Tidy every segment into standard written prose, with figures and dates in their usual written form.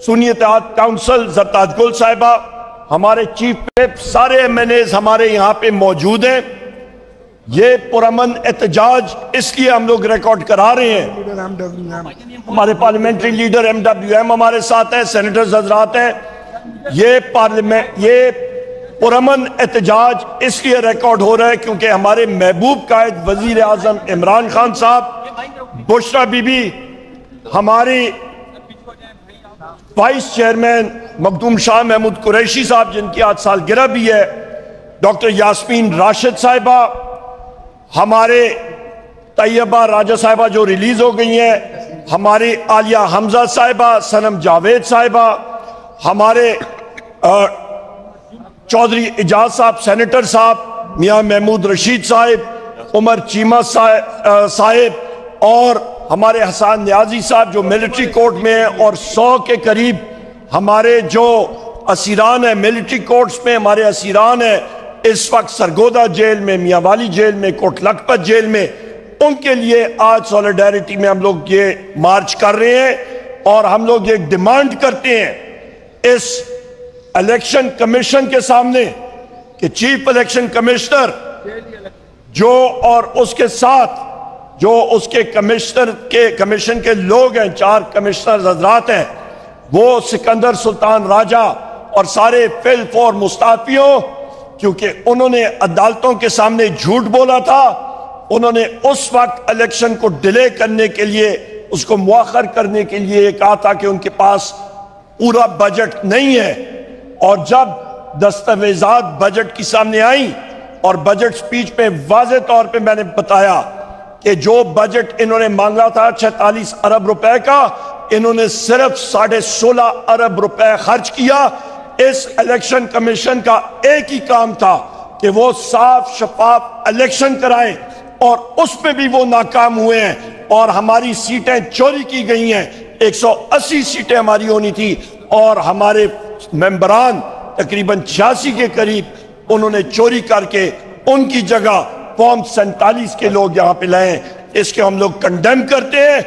سنی اتحاد کاؤنسل زرتاج گل صاحبہ، ہمارے چیف ویپ، سارے ایم این ایز ہمارے یہاں پہ موجود ہیں۔ یہ پرامن احتجاج اس لیے ہم لوگ ریکارڈ کرا رہے ہیں، ہمارے parliamentary leader M W M ہمارے ساتھ ہیں، سینیٹرز حضرات ہیں۔ یہ پرامن احتجاج اس لیے ریکارڈ ہو رہا ہے کیونکہ ہمارے محبوب قائد وزیر اعظم عمران خان صاحب، بشرا بی بی، ہماری وائس چیئرمین مخدوم شاہ محمود قریشی صاحب جن کی آج سالگرہ بھی ہے، ڈاکٹر یاسمین راشد صاحبہ، ہمارے طیبہ راجہ صاحبہ جو ریلیز ہو گئی ہیں، ہماری عالیہ حمزہ صاحبہ، سنم جاوید صاحبہ، ہمارے چودھری اجاز صاحب سینیٹر صاحب، میاں محمود رشید صاحب، عمر چیمہ صاحب، اور ہمارے حسان نیازی صاحب جو ملٹری کورٹ میں ہیں، اور 100 کے قریب ہمارے جو اسیران ہیں ملٹری کورٹس میں، ہمارے اسیران ہیں اس وقت سرگودا جیل میں، میاں والی جیل میں، کوٹ لکھپت جیل میں، ان کے لیے آج سولیڈیرٹی میں ہم لوگ یہ مارچ کر رہے ہیں، اور ہم لوگ یہ ڈیمانڈ کرتے ہیں اس الیکشن کمیشن کے سامنے کہ چیف الیکشن کمشنر جو اور اس کے ساتھ جو اس کے کمیشن کے لوگ ہیں، 4 کمشنر حضرات ہیں، وہ سکندر سلطان راجہ اور سارے فل فور مستعفیوں، کیونکہ انہوں نے عدالتوں کے سامنے جھوٹ بولا تھا، انہوں نے اس وقت الیکشن کو ڈیلے کرنے کے لیے، اس کو مؤخر کرنے کے لیے یہ کہا تھا کہ ان کے پاس پورا بجٹ نہیں ہے، اور جب دستاویزات بجٹ کی سامنے آئیں اور بجٹ سپیچ میں واضح طور پہ میں نے بتایا کہ جو بجٹ انہوں نے مانگا تھا 46 ارب روپے کا، انہوں نے صرف 16.5 ارب روپے خرچ کیا۔ اس الیکشن کمیشن کا ایک ہی کام تھا کہ وہ صاف شفاف الیکشن کرائیں، اور اس میں بھی وہ ناکام ہوئے ہیں، اور ہماری سیٹیں چوری کی گئی ہیں۔ 180 سیٹیں ہماری ہونی تھی، اور ہمارے ممبران تقریباً 86 کے قریب انہوں نے چوری کر کے ان کی جگہ فارم 47 کے لوگ یہاں پہ لائیں۔ اس کے ہم لوگ کنڈیم کرتے ہیں،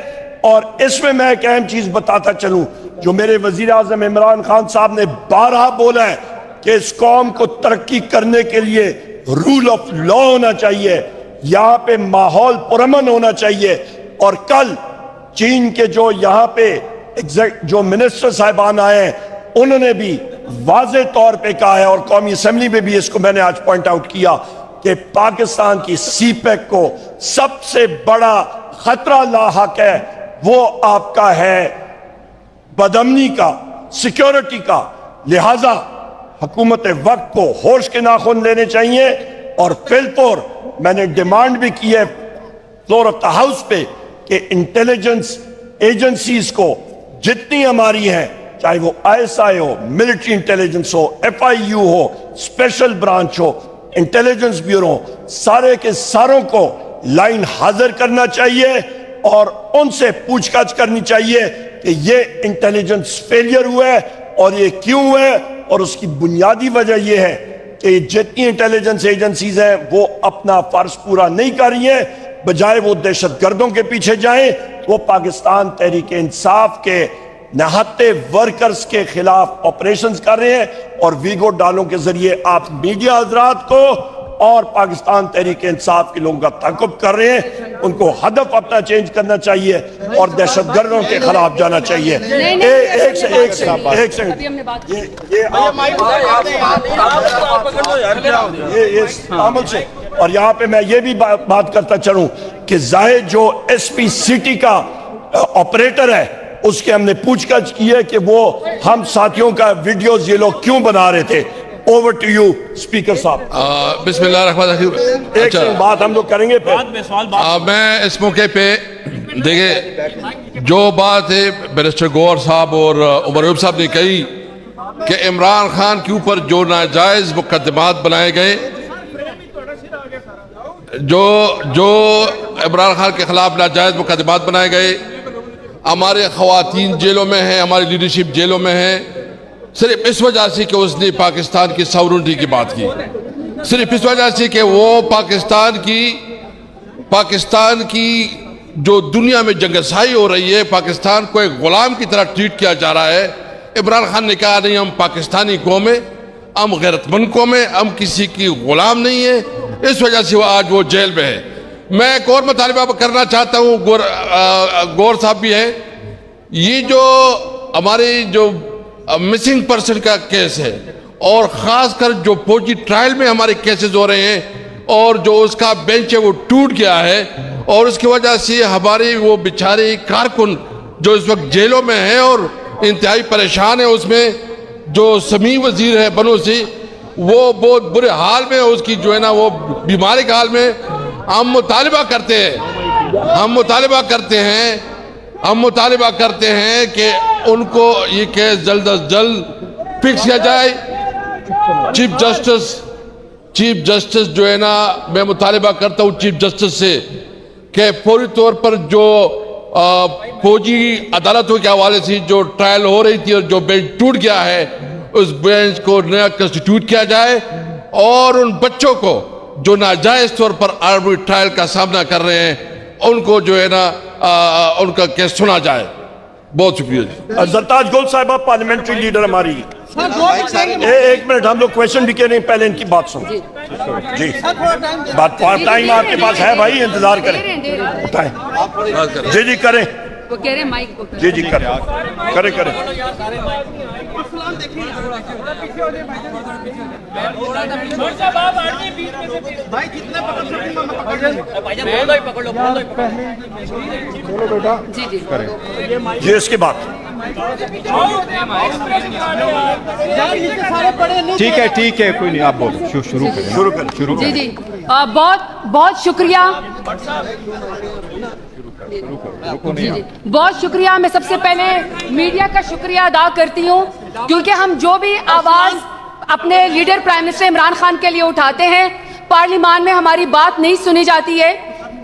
اور اس میں ایک اہم چیز بتاتا چلوں جو میرے وزیر اعظم عمران خان صاحب نے بارہا بولا ہے کہ اس قوم کو ترقی کرنے کے لیے رول آف لا ہونا چاہیے، یہاں پہ ماحول پرامن ہونا چاہیے۔ اور کل چین کے جو یہاں پہ جو منسٹر صاحبان آئے ہیں، انہوں نے بھی واضح طور پہ کہا ہے، اور قومی اسمبلی میں بھی اس کو میں نے آج پوائنٹ آؤٹ کیا کہ پاکستان کی سی پیک کو سب سے بڑا خطرہ لاحق ہے، وہ آپ کا ہے بدامنی کا، سیکیورٹی کا۔ لہٰذا حکومت وقت کو ہوش کے ناخن لینے چاہیے، اور فلپور میں نے ڈیمانڈ بھی کی ہے فلور آف دا ہاؤس پہ کہ انٹیلیجنس ایجنسیز کو جتنی ہماری ہیں، چاہے وہ آئی ایس آئی ہو، ملٹری انٹیلیجنس ہو، ایف آئی یو ہو، اسپیشل برانچ ہو، انٹیلیجنس بیورو، سارے کے ساروں کو لائن حاضر کرنا چاہیے، اور ان سے پوچھ گچھ کرنی چاہیے کہ یہ انٹیلیجنس فیلئر ہوا ہے اور یہ کیوں ہوا ہے، اور اس کی بنیادی وجہ یہ ہے کہ جتنی انٹیلیجنس ایجنسیز ہیں وہ اپنا فرض پورا نہیں کر رہی ہیں، بجائے وہ دہشت گردوں کے پیچھے جائیں، وہ پاکستان تحریک انصاف کے نہتے ورکرز کے خلاف آپریشنز کر رہے ہیں، اور ویگو ڈالوں کے ذریعے آپ میڈیا حضرات کو اور پاکستان تحریک انصاف کے لوگوں کا تعاقب کر رہے ہیں۔ ان کو ہدف اپنا چینج کرنا چاہیے اور دہشت گردوں کے خلاف جانا چاہیے۔ ایک سیکنڈ، اور یہاں پہ میں یہ بھی بات کرتا چلوں کہ زاہد جو ایس پی سٹی کا آپریٹر ہے، اس کے ہم نے پوچھ گچھ کی ہے کہ وہ ہم ساتھیوں کا ویڈیوز یہ لوگ کیوں بنا رہے تھے۔ اوور ٹو یو اسپیکر صاحب۔ بسم اللہ الرحمن الرحیم۔ ایک بات ہم لوگ کریں گے پھر میں اس موقع پہ دیکھیں جو بات ہے بیرسٹر گوہر صاحب اور عمر ایوب صاحب نے کہی کہ عمران خان کے اوپر جو ناجائز مقدمات بنائے گئے، جو عمران خان کے خلاف ناجائز مقدمات بنائے گئے، ہمارے خواتین جیلوں میں ہیں، ہماری لیڈرشپ جیلوں میں ہیں، صرف اس وجہ سے کہ اس نے پاکستان کی ساورنٹی کی بات کی، صرف اس وجہ سے کہ وہ پاکستان کی جو دنیا میں جنگسائی ہو رہی ہے، پاکستان کو ایک غلام کی طرح ٹریٹ کیا جا رہا ہے، عمران خان نے کہا نہیں ہم پاکستانی قوم ہیں، ہم غیرت مند قوم ہیں، ہم کسی کی غلام نہیں ہیں، اس وجہ سے آج وہ جیل میں ہے۔ میں ایک اور مطالبہ کرنا چاہتا ہوں، گور صاحب بھی ہے، یہ جو ہماری جو مسنگ پرسن کا کیس ہے اور خاص کر جو فوجی ٹرائل میں ہمارے کیسز ہو رہے ہیں اور جو اس کا بینچ ہے وہ ٹوٹ گیا ہے اور اس کی وجہ سے ہماری وہ بیچارے کارکن جو اس وقت جیلوں میں ہیں اور انتہائی پریشان ہے، اس میں جو سمیع وزیر ہے بنوسی وہ بہت برے حال میں، اس کی جو ہے نا وہ بیماری کا حال میں، ہم مطالبہ کرتے ہیں کہ ان کو یہ کیس جلد از جلد فکس کیا جائے۔ چیف جسٹس جو ہے نا، میں مطالبہ کرتا ہوں چیف جسٹس سے کہ فوری طور پر جو فوجی عدالتوں کے حوالے سے جو ٹرائل ہو رہی تھی اور جو بینچ ٹوٹ گیا ہے، اس بینچ کو نیا کنسٹیٹیوٹ کیا جائے اور ان بچوں کو جو ناجائز طور پر آرمی ٹرائل کا سامنا کر رہے ہیں ان کو جو ہے نا ان کا کیس سنا جائے۔ بہت شکریہ جی۔ زرتاج گل صاحبہ پارلیمنٹری لیڈر ہماری، ایک منٹ ہم لوگ کویشچن بھی کہہ رہے ہیں، پہلے ان کی بات سن جی۔ بات ٹائم آپ کے پاس ہے بھائی، انتظار کریں، بتائیں جی جی کریں جی جی کریں کریں۔ جی اس کے بعد ٹھیک ہے کوئی نہیں، آپ بولو، شروع کریں۔ جی جی بہت شکریہ، بہت شکریہ۔ میں سب سے پہلے میڈیا کا شکریہ ادا کرتی ہوں کیونکہ ہم جو بھی آواز اپنے leader prime minister Imran Khan کے لیے اٹھاتے ہیں، پارلیمان میں ہماری بات نہیں سنی جاتی ہے۔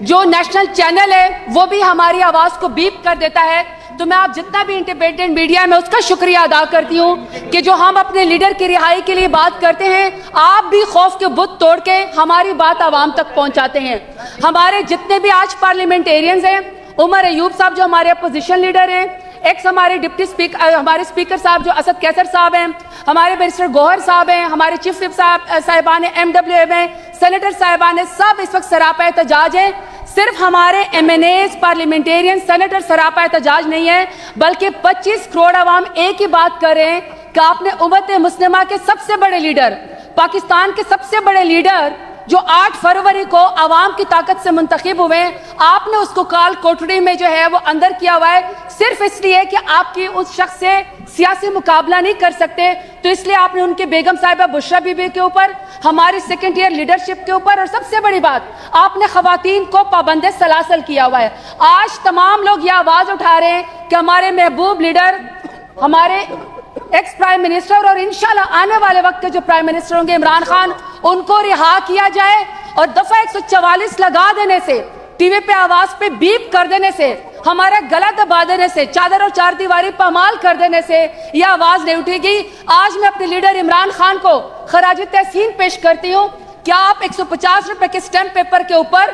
جو نیشنل چینل ہے وہ بھی ہماری آواز کو بیپ کر دیتا ہے۔ تو میں آپ جتنا بھی انڈیپینڈنٹ میڈیا ہے میں اس کا شکریہ ادا کرتی ہوں کہ جو ہم اپنے لیڈر کی رہائی کے لیے بات کرتے ہیں، آپ بھی خوف کے بت توڑ کے ہماری بات عوام تک پہنچاتے ہیں۔ ہمارے جتنے بھی آج پارلیمنٹیرینز ہیں، عمر ایوب صاحب جو ہمارے اپوزیشن لیڈر ہیں، ایکس ہمارے ڈپٹی اسپیکر، ہمارے اسپیکر صاحب جو اسد کیسر صاحب ہیں، ہمارے بیرسٹر گوہر صاحب ہیں، ہمارے چیف وپ صاحبان MWM ہیں، سینیٹر صاحبان ہیں، سب اس وقت سراپا احتجاج ہیں۔ صرف ہمارے MNAs پارلیمنٹیرین سینیٹر سراپا احتجاج نہیں ہے، بلکہ 25 کروڑ عوام ایک ہی بات کر رہے ہیں کہ آپ نے امت مسلمہ کے سب سے بڑے لیڈر، پاکستان کے سب سے بڑے لیڈر جو 8 فروری کو عوام کی طاقت سے منتخب ہوئے ہیں، آپ نے اس کو کال کوٹڑی میں جو ہے وہ اندر کیا ہوا ہے، صرف اس لیے کہ آپ کی اس شخص سے سیاسی مقابلہ نہیں کر سکتے، تو اس لیے آپ نے ان کے بیگم صاحبہ بشرا بی بی کے اوپر، ہماری سیکنڈ ایئر لیڈرشپ کے اوپر، اور سب سے بڑی بات آپ نے خواتین کو پابند سلاسل کیا ہوا ہے۔ آج تمام لوگ یہ آواز اٹھا رہے ہیں کہ ہمارے محبوب لیڈر، ہمارے ایکس پرائم منسٹر اور انشاءاللہ آنے والے وقت کے جو پرائم منسٹر ہوں گے عمران خان، ان کو رہا کیا جائے، اور دفعہ 144 لگا دینے سے، ٹی وی پہ آواز پہ بیپ کر دینے سے، ہمارا گلا دبا دینے سے، چادر اور چار دیواری پامال کر دینے سے یہ آواز نہیں اٹھے گی۔ آج میں اپنے لیڈر عمران خان کو خراج تحسین پیش کرتی ہوں کہ آپ 150 روپے کے سٹیمپ پیپر کے اوپر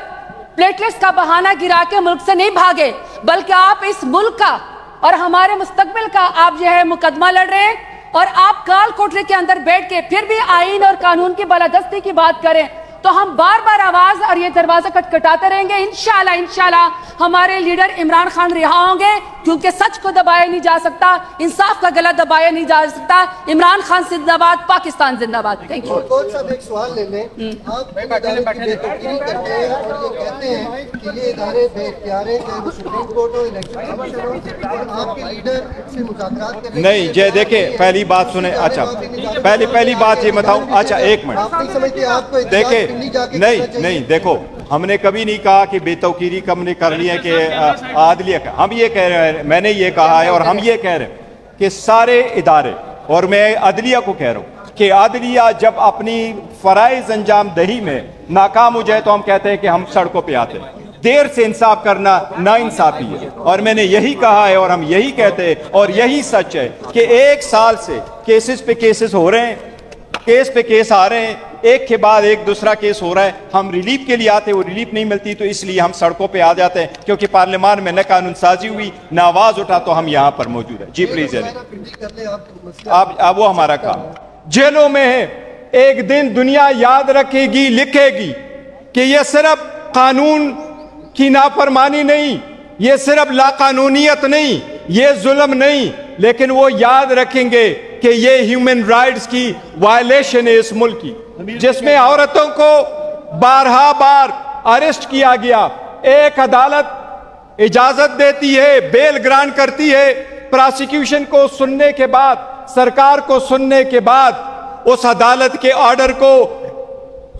پلیٹلیٹس کا بہانہ گرا کے ملک سے نہیں بھاگے، بلکہ آپ اس ملک کا اور ہمارے مستقبل کا آپ جو ہے مقدمہ لڑ رہے ہیں، اور آپ کال کوٹری کے اندر بیٹھ کے پھر بھی آئین اور قانون کی بالادستی کی بات کریں تو ہم بار بار آواز اور یہ دروازہ کٹکھٹاتے رہیں گے۔ انشاءاللہ ہمارے لیڈر عمران خان رہا ہوں گے، کیونکہ سچ کو دبایا نہیں جا سکتا، انصاف کا گلا دبایا نہیں جا سکتا۔ عمران خان زندہ باد، پاکستان زندہ باد۔ Thank you. صاحب ایک سوال لے لیں، آپ ادارے کی بے توقیری کرتے ہیں اور یہ کہتے ہیں کہ یہ ادارے بے اختیار ہیں، چاہے وہ سپریم کورٹ ہو، الیکشن کمیشن ہو، اور آپ کے لیڈر سے مذاکرات کریں۔ نہیں جی دیکھیں، پہلی بات سنیں، اچھا پہلی بات یہ بتاؤں، اچھا ایک منٹ آپ نہیں سمجھتے آپ کو دیکھیں، نہیں دیکھو، ہم نے کبھی نہیں کہا کہ بے توقیری کم نے کر لی ہے کہ عادلیہ کا، ہم یہ کہہ رہے ہیں، میں نے یہ کہا ہے اور ہم یہ کہہ رہے ہیں کہ سارے ادارے، اور میں عدلیہ کو کہہ رہا ہوں کہ عدلیہ جب اپنی فرائض انجام دہی میں ناکام ہو جائے تو ہم کہتے ہیں کہ ہم سڑکوں پہ آتے ہیں۔ دیر سے انصاف کرنا ناانصافی ہے، اور میں نے یہی کہا ہے اور ہم یہی کہتے ہیں اور یہی سچ ہے کہ 1 سال سے کیسز پہ کیسز ہو رہے ہیں، کیس پہ کیس آ رہے ہیں، ایک کے بعد ایک دوسرا کیس ہو رہا ہے. ہم ریلیف کے لیے آتے, وہ ریلیف نہیں ملتی, تو اس لیے ہم سڑکوں پہ آ جاتے ہیں, کیونکہ پارلیمان میں نہ قانون سازی ہوئی نہ آواز اٹھا, تو ہم یہاں پر موجود ہیں. جی پلیز اب وہ ہمارا کام. جیلوں میں ہے, ایک دن دنیا یاد رکھے گی, لکھے گی کہ یہ صرف قانون کی نافرمانی نہیں, یہ صرف لا قانونیت نہیں, یہ ظلم نہیں, لیکن وہ یاد رکھیں گے کہ یہ ہیومن رائٹس کی وائلیشن ہے اس ملک کی, جس میں عورتوں کو بارہا بار اریسٹ کیا گیا. ایک عدالت اجازت دیتی ہے, بیل گرانٹ کرتی ہے, پراسیکیوشن کو سننے کے بعد, سرکار کو سننے کے بعد اس عدالت کے آرڈر کو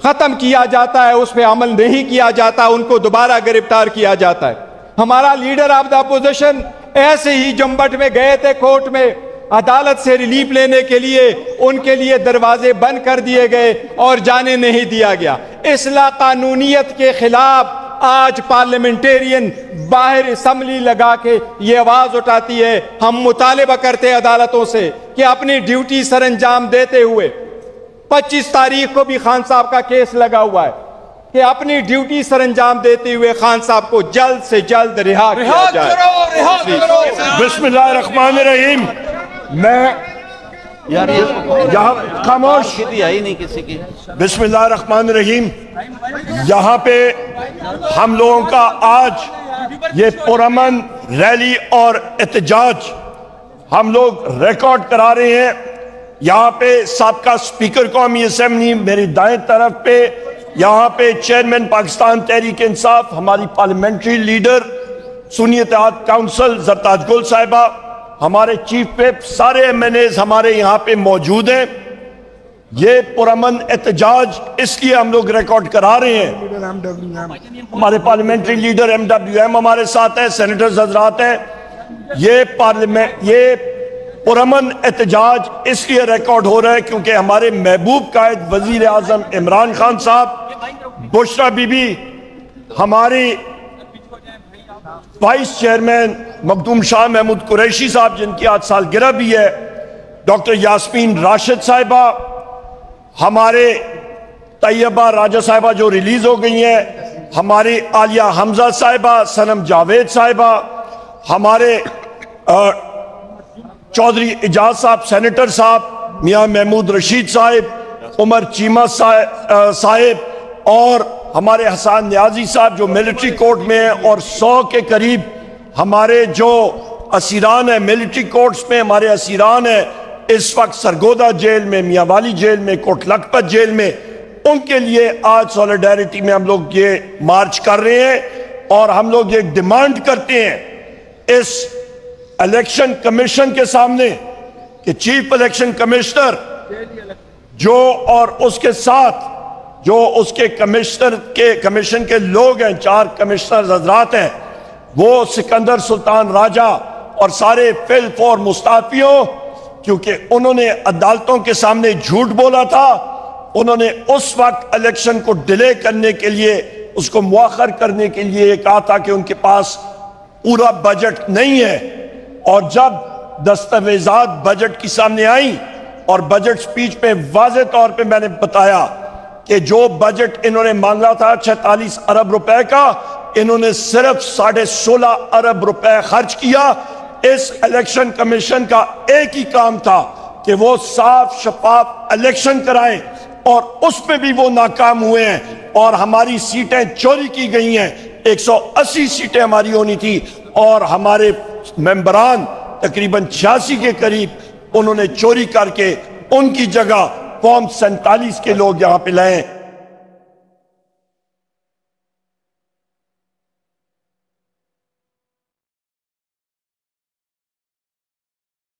ختم کیا جاتا ہے, اس پہ عمل نہیں کیا جاتا, ان کو دوبارہ گرفتار کیا جاتا ہے. ہمارا لیڈر آف دا اپوزیشن ایسے ہی جمبٹ میں گئے تھے کورٹ میں عدالت سے ریلیف لینے کے لیے, ان کے لیے دروازے بند کر دیے گئے اور جانے نہیں دیا گیا. اس لا قانونیت کے خلاف آج پارلیمنٹیرین باہر اسمبلی لگا کے یہ آواز اٹھاتی ہے. ہم مطالبہ کرتے ہیں عدالتوں سے کہ اپنی ڈیوٹی سر انجام دیتے ہوئے, 25 تاریخ کو بھی خان صاحب کا کیس لگا ہوا ہے, کہ اپنی ڈیوٹی سر انجام دیتے ہوئے خان صاحب کو جلد سے جلد رہا کیا جائے. بسم اللہ الرحمن الرحیم. میں یہاں خاموش, بسم اللہ الرحمن الرحیم. یہاں پہ ہم لوگوں کا آج یہ پرامن ریلی اور احتجاج ہم لوگ ریکارڈ کرا رہے ہیں. یہاں پہ سابقہ سپیکر قومی اسمبلی میری دائیں طرف پہ, یہاں پہ چیئرمین پاکستان تحریک انصاف, ہماری پارلیمنٹری لیڈر سنی اتحاد کونسل زرتاج گل صاحبہ, ہمارے چیف وپ, سارے ایم این ایز ہمارے یہاں پہ موجود ہیں. یہ پرامن احتجاج اس لیے ہم لوگ ریکارڈ کرا رہے ہیں, ہمارے parliamentary leader M W M ہمارے ساتھ ہیں, سینیٹرز حضرات ہیں. یہ پرامن احتجاج اس لیے ریکارڈ ہو رہا ہے کیونکہ ہمارے محبوب قائد وزیر اعظم عمران خان صاحب, بشرا بی بی, ہماری وائس چیئرمین مخدوم شاہ محمود قریشی صاحب جن کی آج سالگرہ بھی ہے, ڈاکٹر یاسمین راشد صاحبہ, ہمارے طیبہ راجہ صاحبہ جو ریلیز ہو گئی ہیں, ہماری عالیہ حمزہ صاحبہ, سنم جاوید صاحبہ, ہمارے چودھری اجاز صاحب سینیٹر صاحب, میاں محمود رشید صاحب, عمر چیمہ صاحب, اور ہمارے حسان نیازی صاحب جو ملٹری کورٹ میں ہیں, اور 100 کے قریب ہمارے جو اسیران ہیں ملٹری کورٹس میں, ہمارے اسیران ہیں اس وقت سرگودا جیل میں, میاں والی جیل میں, کوٹ لکھپت جیل میں. ان کے لیے آج سولیڈیرٹی میں ہم لوگ یہ مارچ کر رہے ہیں, اور ہم لوگ یہ ڈیمانڈ کرتے ہیں اس الیکشن کمیشن کے سامنے کہ چیف الیکشن کمشنر جو اور اس کے ساتھ جو اس کے کمیشن کے لوگ ہیں, 4 کمشنر حضرات ہیں, وہ سکندر سلطان راجہ اور سارے فل فور مستعفیوں, کیونکہ انہوں نے عدالتوں کے سامنے جھوٹ بولا تھا. انہوں نے اس وقت الیکشن کو ڈیلے کرنے کے لیے, اس کو مؤخر کرنے کے لیے یہ کہا تھا کہ ان کے پاس پورا بجٹ نہیں ہے, اور جب دستاویزات بجٹ کی سامنے آئیں اور بجٹ سپیچ پہ واضح طور پہ میں نے بتایا کہ جو بجٹ انہوں نے مانگا تھا 46 ارب روپے کا, انہوں نے صرف 16.5 ارب روپے خرچ کیا. اس الیکشن کمیشن کا ایک ہی کام تھا کہ وہ صاف شفاف الیکشن کرائیں, اور اس میں بھی وہ ناکام ہوئے ہیں, اور ہماری سیٹیں چوری کی گئی ہیں. 180 سیٹیں ہماری ہونی تھی, اور ہمارے ممبران تقریباً 86 کے قریب انہوں نے چوری کر کے ان کی جگہ فارم 47 کے لوگ یہاں پہ لائے.